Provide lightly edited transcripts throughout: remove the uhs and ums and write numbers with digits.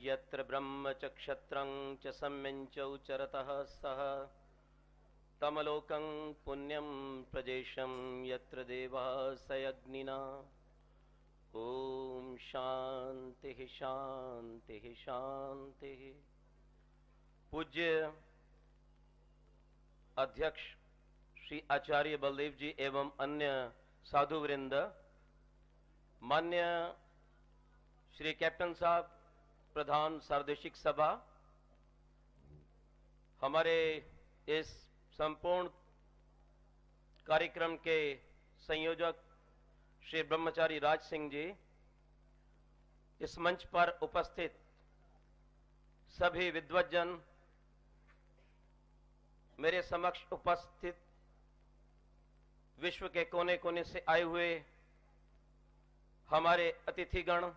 यत्र ब्रह्म च क्षत्रं च सम्यं च उचरतः सः तमलोकं पुण्यं प्रजेशं यत्र देवाः सयग्निना। ओम शांति शांति शांति। पूज्य अध्यक्ष श्री आचार्य बलदेव जी एवं अन्य साधु वृंद, मान्य श्री कैप्टन साहब, प्रधान सार्वदेशिक सभा, हमारे इस संपूर्ण कार्यक्रम के संयोजक श्री ब्रह्मचारी राज सिंह जी, इस मंच पर उपस्थित सभी विद्वज्जन, मेरे समक्ष उपस्थित विश्व के कोने कोने से आए हुए हमारे अतिथिगण,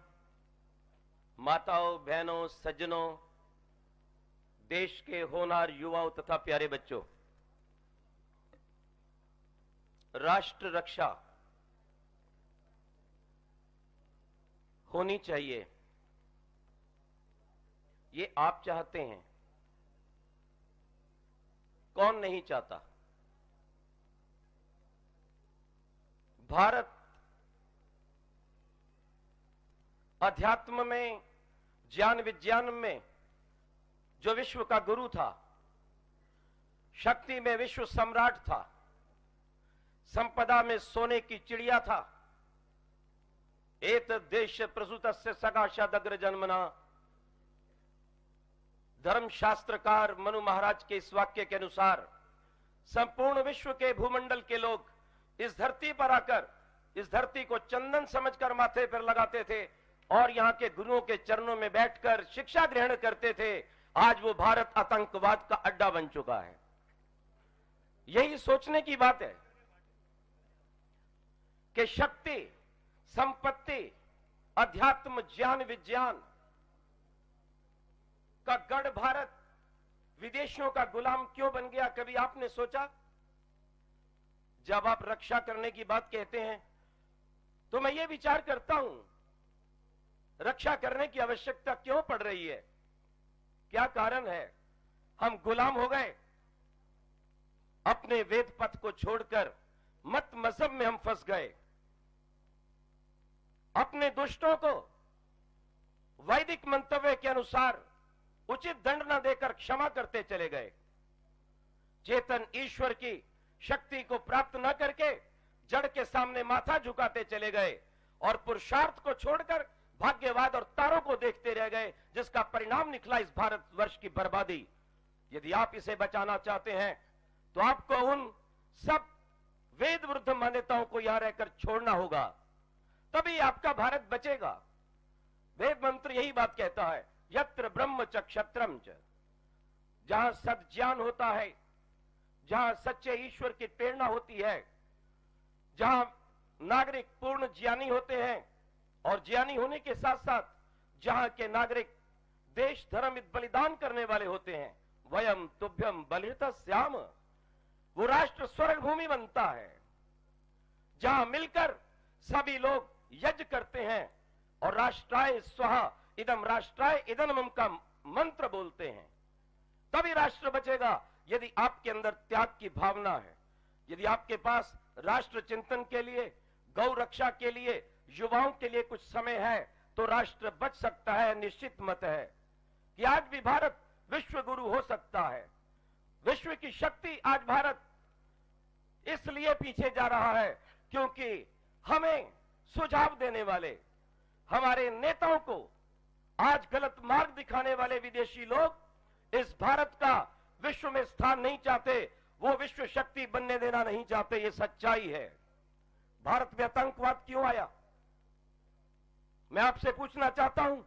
माताओं, बहनों, सज्जनों, देश के होनहार युवाओं तथा प्यारे बच्चों, राष्ट्र रक्षा होनी चाहिए, ये आप चाहते हैं। कौन नहीं चाहता? भारत अध्यात्म में, ज्ञान विज्ञान में जो विश्व का गुरु था, शक्ति में विश्व सम्राट था, संपदा में सोने की चिड़िया था, एत देश प्रसूतस्य सकाशादग्र जन्मना। धर्मशास्त्रकार मनु महाराज के इस वाक्य के अनुसार संपूर्ण विश्व के भूमंडल के लोग इस धरती पर आकर इस धरती को चंदन समझकर माथे पर लगाते थे और यहां के गुरुओं के चरणों में बैठकर शिक्षा ग्रहण करते थे। आज वो भारत आतंकवाद का अड्डा बन चुका है। यही सोचने की बात है कि शक्ति, संपत्ति, अध्यात्म, ज्ञान विज्ञान का गढ़ भारत विदेशियों का गुलाम क्यों बन गया? कभी आपने सोचा? जब आप रक्षा करने की बात कहते हैं तो मैं ये विचार करता हूं, रक्षा करने की आवश्यकता क्यों पड़ रही है? क्या कारण है? हम गुलाम हो गए, अपने वेद पथ को छोड़कर मत मजहब में हम फंस गए, अपने दुष्टों को वैदिक मंतव्य के अनुसार उचित दंड न देकर क्षमा करते चले गए, चेतन ईश्वर की शक्ति को प्राप्त न करके जड़ के सामने माथा झुकाते चले गए और पुरुषार्थ को छोड़कर भाग्यवाद और तारों को देखते रह गए, जिसका परिणाम निकला इस भारतवर्ष की बर्बादी। यदि आप इसे बचाना चाहते हैं तो आपको उन सब वेद विरुद्ध मान्यताओं को यहां रहकर छोड़ना होगा, तभी आपका भारत बचेगा। वेद मंत्र यही बात कहता है, यत्र ब्रह्म च क्षत्रम च। जहां सद्ज्ञान होता है, जहां सच्चे ईश्वर की प्रेरणा होती है, जहां नागरिक पूर्ण ज्ञानी होते हैं और ज्ञानी होने के साथ साथ जहां के नागरिक देश धर्म हित बलिदान करने वाले होते हैं, वयम तुभ्यम बलितस्याम, वो राष्ट्र स्वर्ग भूमि बनता है। जहां मिलकर सभी लोग यज्ञ करते हैं और राष्ट्राय स्वहा इदम राष्ट्राय इदम का मंत्र बोलते हैं, तभी राष्ट्र बचेगा। यदि आपके अंदर त्याग की भावना है, यदि आपके पास राष्ट्र चिंतन के लिए, गौ रक्षा के लिए, युवाओं के लिए कुछ समय है, तो राष्ट्र बच सकता है। निश्चित मत है कि आज भी भारत विश्व गुरु हो सकता है। विश्व की शक्ति आज भारत इसलिए पीछे जा रहा है क्योंकि हमें सुझाव देने वाले, हमारे नेताओं को आज गलत मार्ग दिखाने वाले विदेशी लोग इस भारत का विश्व में स्थान नहीं चाहते, वो विश्व शक्ति बनने देना नहीं चाहते। ये सच्चाई है। भारत में आतंकवाद क्यों आया? मैं आपसे पूछना चाहता हूं,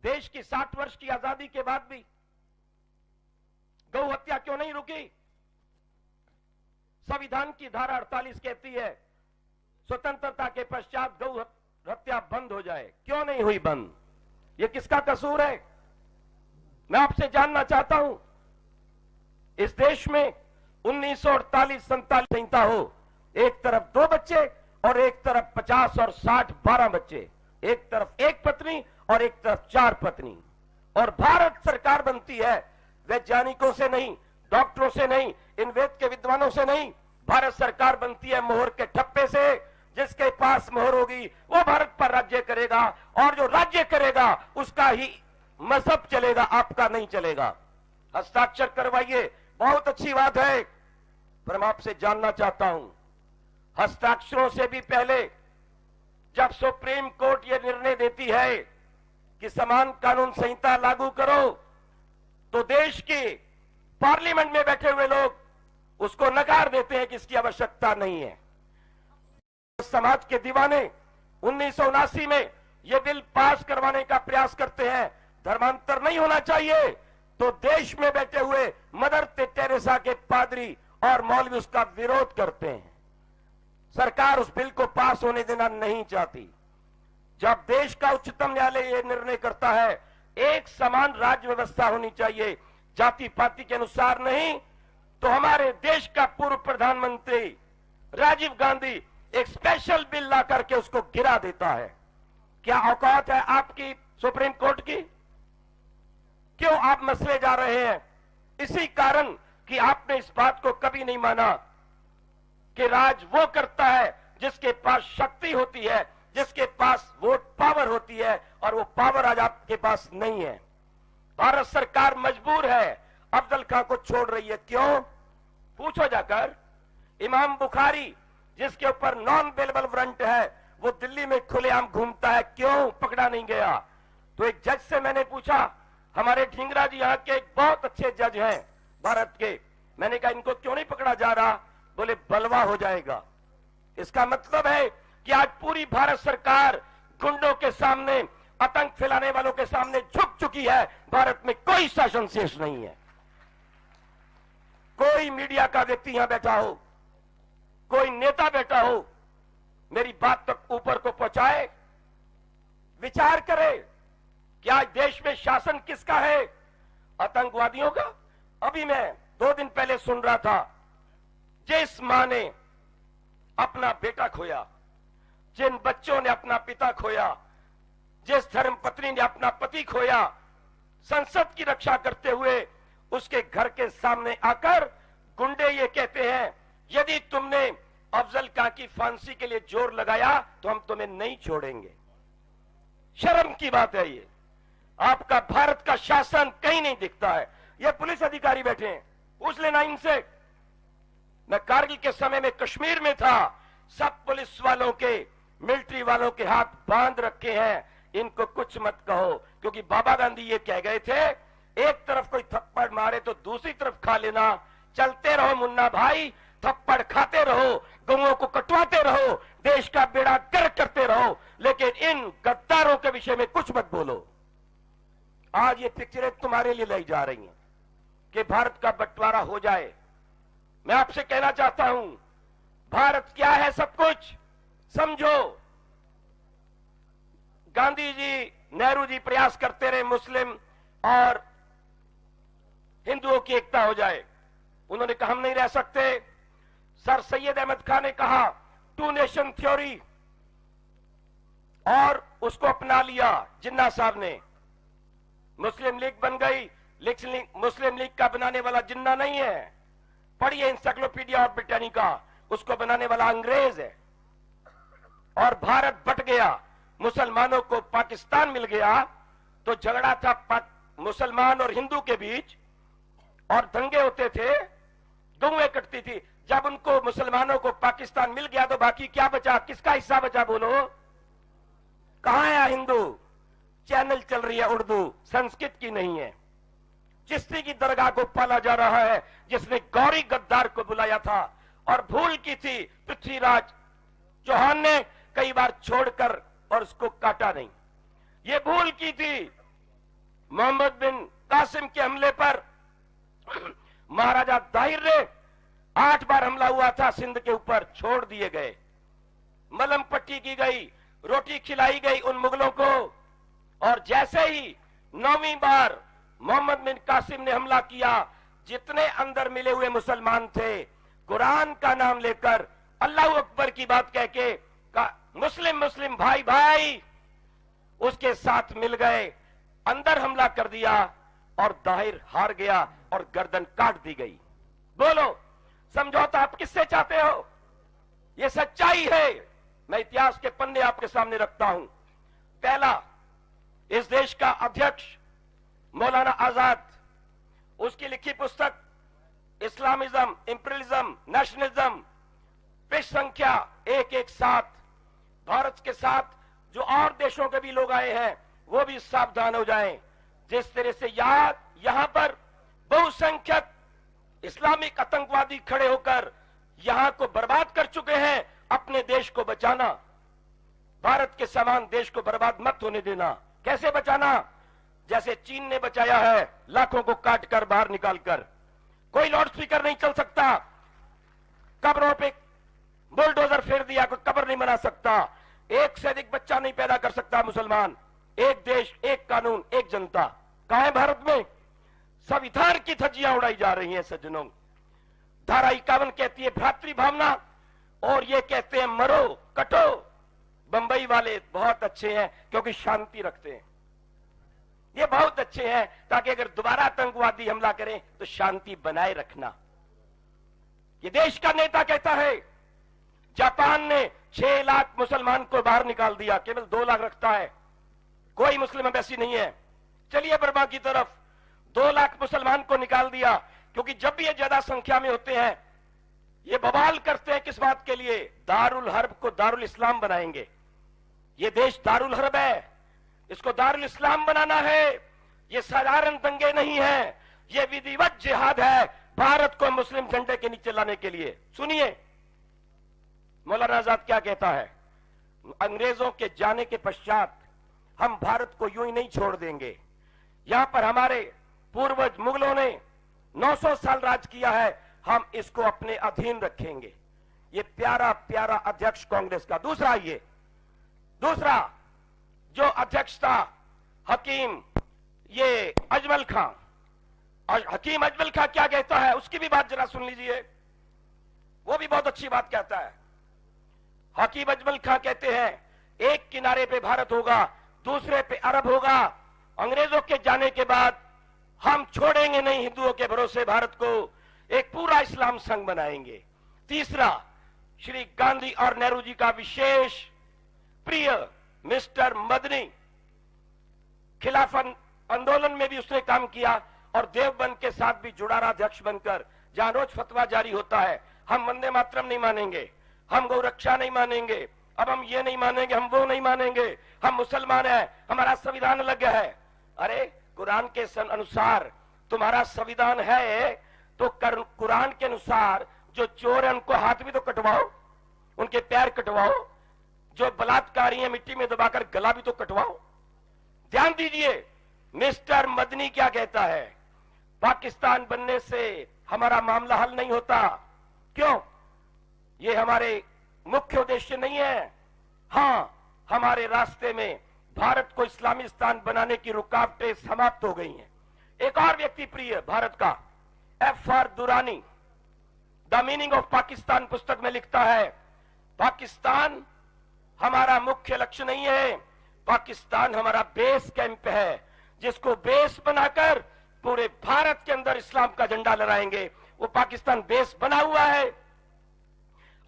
देश की 60 वर्ष की आजादी के बाद भी गौ हत्या क्यों नहीं रुकी? संविधान की धारा 48 कहती है स्वतंत्रता के पश्चात गौ हत्या बंद हो जाए, क्यों नहीं हुई बंद? ये किसका कसूर है? मैं आपसे जानना चाहता हूं, इस देश में 1948-47 संहिता हो, एक तरफ 2 बच्चे और एक तरफ 50 और 60 12 बच्चे, एक तरफ 1 पत्नी और एक तरफ 4 पत्नी, और भारत सरकार बनती है वैज्ञानिकों से नहीं, डॉक्टरों से नहीं, इन वेद के विद्वानों से नहीं। भारत सरकार बनती है मोहर के ठप्पे से। जिसके पास मोहर होगी वो भारत पर राज्य करेगा, और जो राज्य करेगा उसका ही मजहब चलेगा, आपका नहीं चलेगा। हस्ताक्षर करवाइए, बहुत अच्छी बात है, पर मैं आपसे जानना चाहता हूं, हस्ताक्षरों से भी पहले जब सुप्रीम कोर्ट यह निर्णय देती है कि समान कानून संहिता लागू करो, तो देश के पार्लियामेंट में बैठे हुए लोग उसको नकार देते हैं कि इसकी आवश्यकता नहीं है। समाज के दीवाने 1979 में यह बिल पास करवाने का प्रयास करते हैं, धर्मांतर नहीं होना चाहिए, तो देश में बैठे हुए मदर टेरेसा के पादरी और मौलवी उसका विरोध करते हैं। सरकार उस बिल को पास होने देना नहीं चाहती। जब देश का उच्चतम न्यायालय यह निर्णय करता है एक समान राज्य व्यवस्था होनी चाहिए, जाति पाति के अनुसार नहीं, तो हमारे देश का पूर्व प्रधानमंत्री राजीव गांधी एक स्पेशल बिल ला करके उसको गिरा देता है। क्या औकात है आपकी सुप्रीम कोर्ट की? क्यों आप मसले जा रहे हैं? इसी कारण कि आपने इस बात को कभी नहीं माना कि राज वो करता है जिसके पास शक्ति होती है, जिसके पास वोट पावर होती है, और वो पावर आज आपके पास नहीं है। भारत सरकार मजबूर है, अफजल खां को छोड़ रही है। क्यों? पूछो जाकर। इमाम बुखारी जिसके ऊपर नॉन बेलेबल वारंट है, वो दिल्ली में खुलेआम घूमता है, क्यों पकड़ा नहीं गया? तो एक जज से मैंने पूछा, हमारे ढींगरा जी यहाँ के एक बहुत अच्छे जज हैं भारत के, मैंने कहा इनको क्यों नहीं पकड़ा जा रहा? बोले बलवा हो जाएगा। इसका मतलब है कि आज पूरी भारत सरकार गुंडों के सामने, आतंक फैलाने वालों के सामने झुक चुकी है। भारत में कोई शासन शेष नहीं है। कोई मीडिया का व्यक्ति यहां बैठा हो, कोई नेता बैठा हो, मेरी बात तक ऊपर को पहुंचाए, विचार करे कि आज देश में शासन किसका है? आतंकवादियों का? अभी मैं 2 दिन पहले सुन रहा था, जिस मां ने अपना बेटा खोया, जिन बच्चों ने अपना पिता खोया, जिस धर्मपत्नी ने अपना पति खोया, संसद की रक्षा करते हुए उसके घर के सामने आकर गुंडे ये कहते हैं यदि तुमने अफजल खां की फांसी के लिए जोर लगाया तो हम तुम्हें नहीं छोड़ेंगे। शर्म की बात है ये। आपका भारत का शासन कहीं नहीं दिखता है। ये पुलिस अधिकारी बैठे हैं, पूछ लेना इनसे। मैं कारगिल के समय में कश्मीर में था, सब पुलिस वालों के, मिलिट्री वालों के हाथ बांध रखे हैं, इनको कुछ मत कहो, क्योंकि बाबा गांधी ये कह गए थे, एक तरफ कोई थप्पड़ मारे तो दूसरी तरफ खा लेना। चलते रहो मुन्ना भाई, थप्पड़ खाते रहो, गौओं को कटवाते रहो, देश का बेड़ा गर्क करते रहो, लेकिन इन गद्दारों के विषय में कुछ मत बोलो। आज ये पिक्चरें तुम्हारे लिए लाई जा रही हैं कि भारत का बंटवारा हो जाए। मैं आपसे कहना चाहता हूं, भारत क्या है सब कुछ समझो। गांधी जी, नेहरू जी प्रयास करते रहे मुस्लिम और हिंदुओं की एकता हो जाए। उन्होंने कहा हम नहीं रह सकते। सर सैयद अहमद खान ने कहा 2 नेशन थ्योरी, और उसको अपना लिया जिन्ना साहब ने। मुस्लिम लीग बन गई, लेकिन मुस्लिम लीग का बनाने वाला जिन्ना नहीं है। पढ़िए इंसाइक्लोपीडिया ऑफ ब्रिटानिका, उसको बनाने वाला अंग्रेज है। और भारत बट गया, मुसलमानों को पाकिस्तान मिल गया, तो झगड़ा था मुसलमान और हिंदू के बीच, और दंगे होते थे, गौएं कटती थी। जब उनको मुसलमानों को पाकिस्तान मिल गया तो बाकी क्या बचा? किसका हिस्सा बचा बोलो? कहां है हिंदू? चैनल चल रही है उर्दू, संस्कृत की नहीं है। चिश्ती की दरगाह को पाला जा रहा है, जिसने गौरी गद्दार को बुलाया था, और भूल की थी पृथ्वीराज चौहान ने कई बार छोड़कर और उसको काटा नहीं। ये भूल की थी मोहम्मद बिन कासिम के हमले पर महाराजा दाहिर ने 8 बार हमला हुआ था सिंध के ऊपर, छोड़ दिए गए। मलम पट्टी की गई, रोटी खिलाई गई उन मुगलों को, और जैसे ही 9वीं बार मोहम्मद बिन कासिम ने हमला किया, जितने अंदर मिले हुए मुसलमान थे, कुरान का नाम लेकर अल्लाह अकबर की बात कह के मुस्लिम मुस्लिम भाई भाई उसके साथ मिल गए। अंदर हमला कर दिया और दाहिर हार गया और गर्दन काट दी गई। बोलो समझौता आप किससे चाहते हो? यह सच्चाई है। मैं इतिहास के पन्ने आपके सामने रखता हूं। पहला, इस देश का अध्यक्ष मौलाना आजाद, उसकी लिखी पुस्तक इस्लामिज्म, इंपीरियलिज्म, नेशनलिज्म, पृष्ठ संख्या 117। भारत के साथ जो और देशों के भी लोग आए हैं वो भी सावधान हो जाएं। जिस तरह से यहां पर बहुसंख्यक इस्लामिक आतंकवादी खड़े होकर यहां को बर्बाद कर चुके हैं, अपने देश को बचाना, भारत के समान देश को बर्बाद मत होने देना। कैसे बचाना? जैसे चीन ने बचाया है, लाखों को काट कर बाहर निकालकर। कोई लाउड स्पीकर नहीं चल सकता, कब्रों पे बुलडोजर फेर दिया, कोई कब्र नहीं बना सकता, एक से अधिक बच्चा नहीं पैदा कर सकता मुसलमान। एक देश, एक कानून, एक जनता। कहां है भारत में? संविधान की धज्जियां उड़ाई जा रही हैं सज्जनों। धारा 51 कहती है भ्रातृ भावना और ये कहते हैं मरो कटो। बंबई वाले बहुत अच्छे हैं क्योंकि शांति रखते हैं। ये बहुत अच्छे हैं ताकि अगर दोबारा आतंकवादी हमला करें तो शांति बनाए रखना। ये देश का नेता कहता है। जापान ने 6 लाख मुसलमान को बाहर निकाल दिया, केवल 2 लाख रखता है, कोई मुस्लिम एम्बेसी नहीं है। चलिए बर्मा की तरफ 2 लाख मुसलमान को निकाल दिया, क्योंकि जब भी ये ज्यादा संख्या में होते हैं ये बवाल करते हैं। किस बात के लिए? दारुल हर्ब को दारुल इस्लाम बनाएंगे। ये देश दारुल हर्ब है, इसको दारुल इस्लाम बनाना है। ये साधारण दंगे नहीं है, ये विधिवत जिहाद है भारत को मुस्लिम झंडे के नीचे लाने के लिए। सुनिए मौलाना आजाद क्या कहता है। अंग्रेजों के जाने के पश्चात हम भारत को यूं ही नहीं छोड़ देंगे। यहां पर हमारे पूर्वज मुगलों ने 900 साल राज किया है, हम इसको अपने अधीन रखेंगे। ये प्यारा प्यारा अध्यक्ष कांग्रेस का। दूसरा जो अध्यक्ष था हकीम अजमल खां, हकीम अजमल खां क्या कहता है उसकी भी बात जरा सुन लीजिए। वो भी बहुत अच्छी बात कहता है। हकीम अजमल खां कहते हैं एक किनारे पे भारत होगा, दूसरे पे अरब होगा। अंग्रेजों के जाने के बाद हम छोड़ेंगे नहीं हिंदुओं के भरोसे भारत को, एक पूरा इस्लाम संघ बनाएंगे। तीसरा, श्री गांधी और नेहरू जी का विशेष प्रिय मिस्टर मदनी, खिलाफत आंदोलन में भी उसने काम किया और देवबंद के साथ भी जुड़ारा अध्यक्ष बनकर, जहां रोज फतवा जारी होता है हम वंदे मातरम नहीं मानेंगे, हम गौरक्षा नहीं मानेंगे, अब हम ये नहीं मानेंगे, हम वो नहीं मानेंगे, हम मुसलमान हैं, हमारा संविधान अलग है। अरे कुरान के अनुसार तुम्हारा संविधान है तो कुरान के अनुसार जो चोर है उनको हाथ भी तो कटवाओ, उनके पैर कटवाओ, जो बलात्कारी है मिट्टी में दबाकर गला भी तो कटवाओ। ध्यान दीजिए मिस्टर मदनी क्या कहता है। पाकिस्तान बनने से हमारा मामला हल नहीं होता। क्यों? ये हमारे मुख्य उद्देश्य नहीं है। हां, हमारे रास्ते में भारत को इस्लामिस्तान बनाने की रुकावटें समाप्त हो गई हैं। एक और व्यक्ति प्रिय भारत का F.R. Durrani the meaning of Pakistan पुस्तक में लिखता है पाकिस्तान हमारा मुख्य लक्ष्य नहीं है, पाकिस्तान हमारा बेस कैंप है, जिसको बेस बनाकर पूरे भारत के अंदर इस्लाम का झंडा लहराएंगे। वो पाकिस्तान बेस बना हुआ है।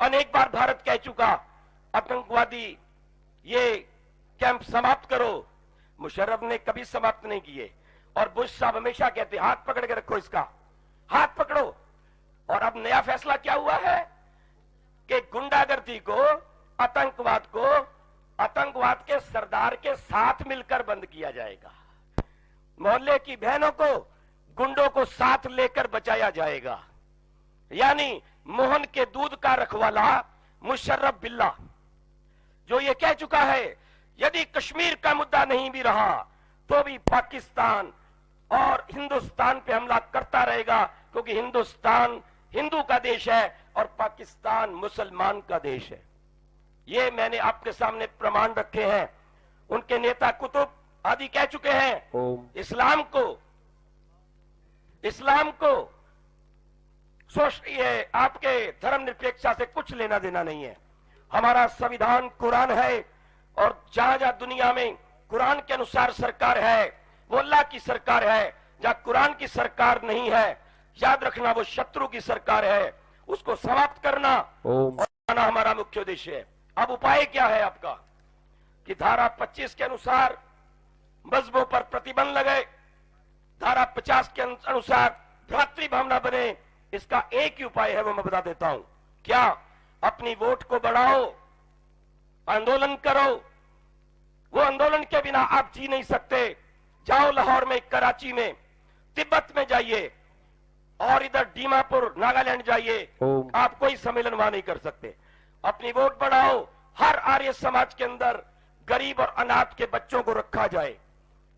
अनेक बार भारत कह चुका आतंकवादी ये कैंप समाप्त करो, मुशर्रफ ने कभी समाप्त नहीं किए। और बुश साहब हमेशा कहते हाथ पकड़ के रखो, इसका हाथ पकड़ो। और अब नया फैसला क्या हुआ है कि गुंडागर्दी को, आतंकवाद को आतंकवाद के सरदार के साथ मिलकर बंद किया जाएगा। मोहल्ले की बहनों को, गुंडों को साथ लेकर बचाया जाएगा। यानी मोहन के दूध का रखवाला मुशर्रफ बिल्ला जो ये कह चुका है यदि कश्मीर का मुद्दा नहीं भी रहा तो भी पाकिस्तान और हिंदुस्तान पे हमला करता रहेगा, क्योंकि हिंदुस्तान हिंदू का देश है और पाकिस्तान मुसलमान का देश है। ये मैंने आपके सामने प्रमाण रखे हैं। उनके नेता कुतुब आदि कह चुके हैं इस्लाम को ये आपके धर्मनिरपेक्षता से कुछ लेना देना नहीं है। हमारा संविधान कुरान है और जहां जहां दुनिया में कुरान के अनुसार सरकार है वो अल्लाह की सरकार है, जहां कुरान की सरकार नहीं है, याद रखना वो शत्रु की सरकार है। उसको समाप्त करना और हमारा मुख्य उद्देश्य है। अब उपाय क्या है आपका कि धारा 25 के अनुसार मजहबों पर प्रतिबंध लगे, धारा 50 के अनुसार भ्रातृ भावना बने। इसका एक ही उपाय है, वो मैं बता देता हूं। क्या? अपनी वोट को बढ़ाओ, आंदोलन करो। वो आंदोलन के बिना आप जी नहीं सकते। जाओ लाहौर में, कराची में, तिब्बत में जाइए और इधर दीमापुर नागालैंड जाइए, आप कोई सम्मेलन वहां नहीं कर सकते। अपनी वोट बढ़ाओ। हर आर्य समाज के अंदर गरीब और अनाथ के बच्चों को रखा जाए।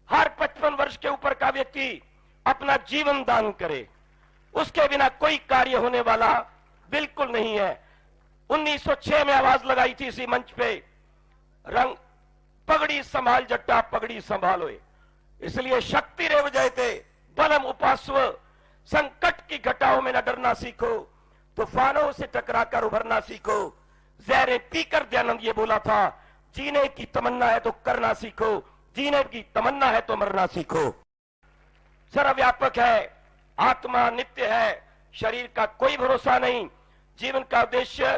हर 55 वर्ष के ऊपर का व्यक्ति अपना जीवन दान करे। उसके बिना कोई कार्य होने वाला बिल्कुल नहीं है। 1906 में आवाज लगाई थी इसी मंच पे, रंग पगड़ी संभाल जट्टा पगड़ी संभालो। इसलिए शक्ति रेव जयते बलम उपास्व, संकट की घटाओं में न डरना सीखो, तूफानों से टकराकर उभरना सीखो। जहरे पीकर दयानंद ये बोला था, जीने की तमन्ना है तो करना सीखो, जीने की तमन्ना है तो मरना सीखो। सर्वव्यापक है, आत्मा नित्य है, शरीर का कोई भरोसा नहीं। जीवन का उद्देश्य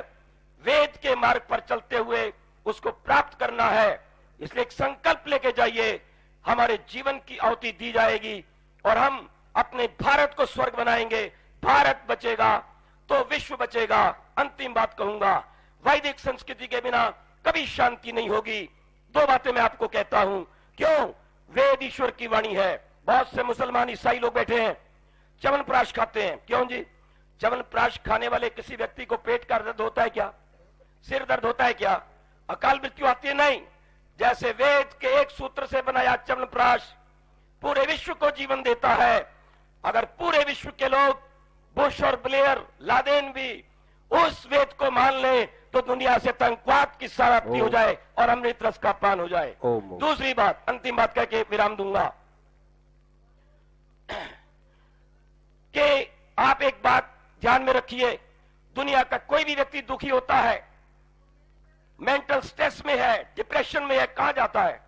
वेद के मार्ग पर चलते हुए उसको प्राप्त करना है। इसलिए एक संकल्प लेके जाइए, हमारे जीवन की आहुति दी जाएगी और हम अपने भारत को स्वर्ग बनाएंगे। भारत बचेगा तो विश्व बचेगा। अंतिम बात कहूंगा, वैदिक संस्कृति के बिना कभी शांति नहीं होगी। दो बातें मैं आपको कहता हूं। क्यों? वेद ईश्वर की वाणी है। बहुत से मुसलमान ईसाई लोग बैठे हैं, च्यवनप्राश खाते हैं। क्यों जी? च्यवनप्राश खाने वाले किसी व्यक्ति को पेट का दर्द होता है क्या? सिर दर्द होता है क्या? अकाल मृत्यु आती है? नहीं। जैसे वेद के एक सूत्र से बनाया च्यवनप्राश पूरे विश्व को जीवन देता है। अगर पूरे विश्व के लोग, बुश और ब्लेयर, लादेन भी उस वेद को मान ले तो दुनिया से आतंकवाद की समाप्ति हो जाए और अमृत रस का पान हो जाए। दूसरी बात, अंतिम बात कह के विराम दूंगा कि आप एक बात ध्यान में रखिए, दुनिया का कोई भी व्यक्ति दुखी होता है, मेंटल स्ट्रेस में है, डिप्रेशन में है, कहां जाता है?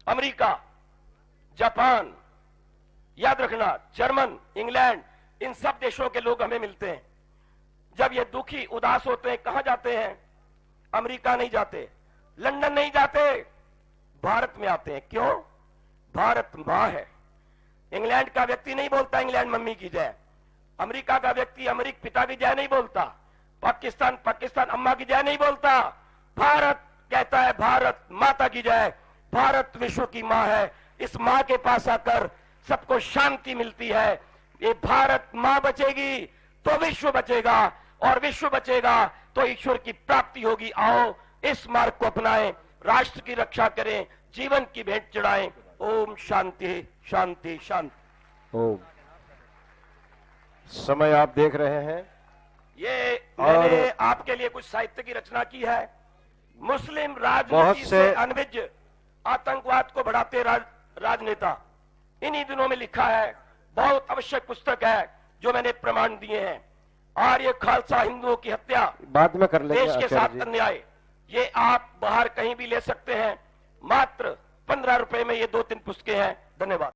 अमेरिका, जापान, याद रखना, जर्मन, इंग्लैंड, इन सब देशों के लोग हमें मिलते हैं। जब ये दुखी उदास होते हैं कहां जाते हैं? अमेरिका नहीं जाते, लंदन नहीं जाते, भारत में आते हैं। क्यों? भारत मां है। इंग्लैंड का व्यक्ति नहीं बोलता इंग्लैंड मम्मी की जय, अमेरिका का व्यक्ति अमेरिक पिता की जय नहीं बोलता, पाकिस्तान पाकिस्तान अम्मा की जय नहीं बोलता। भारत कहता है भारत माता की जय। भारत विश्व की मां है। इस मां के पास आकर सबको शांति मिलती है। ये भारत मां बचेगी तो विश्व बचेगा और विश्व बचेगा तो ईश्वर की प्राप्ति होगी। आओ इस मार्ग को अपनाएं, राष्ट्र की रक्षा करें, जीवन की भेंट चढ़ाएं। ओम शांति शांति शांति। ओम। समय आप देख रहे हैं, ये मैंने आपके लिए कुछ साहित्य की रचना की है। मुस्लिम राजनीति से अनभिज्ञ आतंकवाद को बढ़ाते राजनेता, इन्हीं दिनों में लिखा है। बहुत आवश्यक पुस्तक है जो मैंने प्रमाण दिए हैं। आर्य खालसा हिंदुओं की हत्या, बाद में कर लेंगे, देश के साथ अन्याय, ये आप बाहर कहीं भी ले सकते हैं। मात्र 15 रुपए में ये 2-3 पुस्तकें हैं। धन्यवाद।